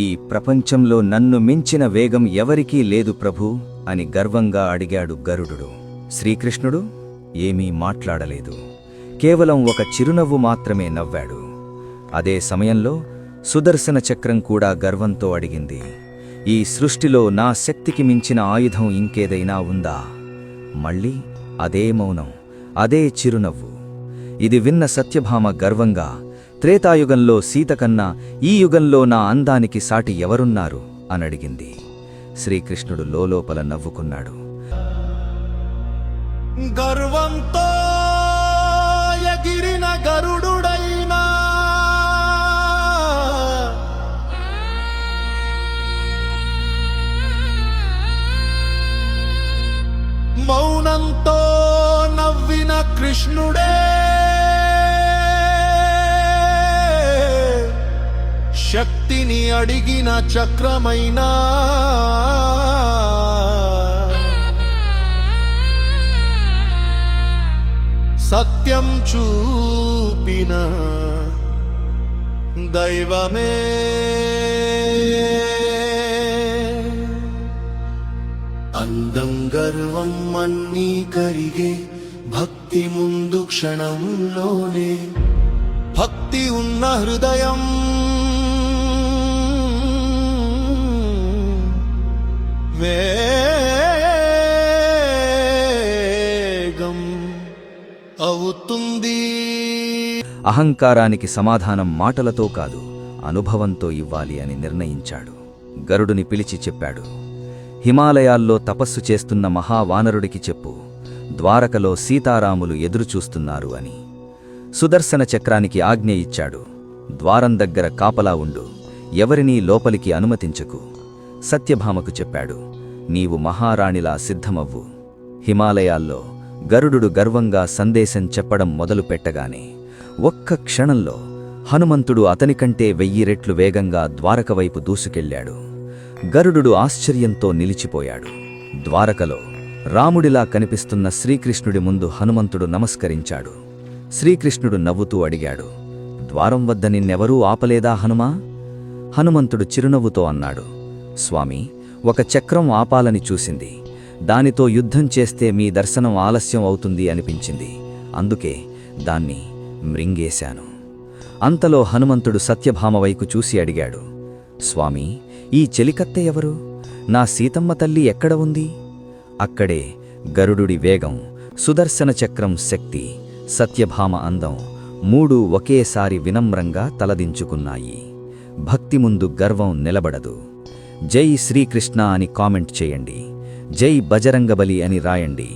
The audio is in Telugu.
ఈ ప్రపంచంలో నన్ను మించిన వేగం ఎవరికీ లేదు ప్రభూ అని గర్వంగా అడిగాడు గరుడు. శ్రీకృష్ణుడు ఏమీ మాట్లాడలేదు. కేవలం ఒక చిరునవ్వు మాత్రమే నవ్వాడు. అదే సమయంలో సుదర్శన చక్రం కూడా గర్వంతో అడిగింది, ఈ సృష్టిలో నా శక్తికి మించిన ఆయుధం ఇంకేదైనా ఉందా? మళ్ళీ అదే మౌనం, అదే చిరునవ్వు. ఇది విన్న సత్యభామ గర్వంగా, త్రేతాయుగంలో సీతకన్నా ఈ యుగంలో నా అందానికి సాటి ఎవరున్నారు అనడిగింది. శ్రీకృష్ణుడు లోలోపల నవ్వుకున్నాడు. గర్వంతో ఎగిరిన గరుడుడైనా మౌనంతో నవ్విన కృష్ణుడే శక్తిని అడిగిన చక్రమైనా సత్యం చూపిన దైవమే. అందం గర్వం అన్నీ కరిగే భక్తి ముందు క్షణంలోనే, భక్తి ఉన్న హృదయం వేగం అవుతుంది. అహంకారానికి సమాధానం మాటలతో కాదు, అనుభవంతో ఇవ్వాలి అని నిర్ణయించాడు. గరుడుని పిలిచి చెప్పాడు, హిమాలయాల్లో తపస్సు చేస్తున్న మహావానరుడికి చెప్పు, ద్వారకలో సీతారాములు ఎదురుచూస్తున్నారు అని. సుదర్శన చక్రానికి ఆజ్ఞ ఇచ్చాడు, ద్వారం దగ్గర కాపలా ఉండు, ఎవరినీ లోపలికి అనుమతించకు. సత్యభామకు చెప్పాడు, నీవు మహారాణిలా సిద్ధమవ్వు. హిమాలయాల్లో గరుడు గర్వంగా సందేశం చెప్పడం మొదలుపెట్టగానే ఒక్క క్షణంలో హనుమంతుడు అతనికంటే 1000 రెట్లు వేగంగా ద్వారకవైపు దూసుకెళ్లాడు. గరుడు ఆశ్చర్యంతో నిలిచిపోయాడు. ద్వారకలో రాముడిలా కనిపిస్తున్న శ్రీకృష్ణుడి ముందు హనుమంతుడు నమస్కరించాడు. శ్రీకృష్ణుడు నవ్వుతూ అడిగాడు, ద్వారం వద్ద నిన్నెవరూ ఆపలేదా హనుమా? హనుమంతుడు చిరునవ్వుతో అన్నాడు, స్వామి, ఒక చక్రం ఆపాలని చూసింది. దానితో యుద్ధం చేస్తే మీ దర్శనం ఆలస్యం అవుతుంది అనిపించింది. అందుకే దాన్ని మృంగేశాను. అంతలో హనుమంతుడు సత్యభామ వైపు చూసి అడిగాడు, స్వామి, ఈ చెలికత్తె ఎవరు? నా సీతమ్మ తల్లి ఎక్కడ ఉంది? అక్కడే గరుడుడి వేగం, సుదర్శన చక్రం శక్తి, సత్యభామ అందం 3 ఒకేసారి వినమ్రంగా తలదించుకున్నాయి. భక్తి ముందు గర్వం నిలబడదు. జై శ్రీకృష్ణ అని కామెంట్ చేయండి. జై బజరంగబలి అని రాయండి.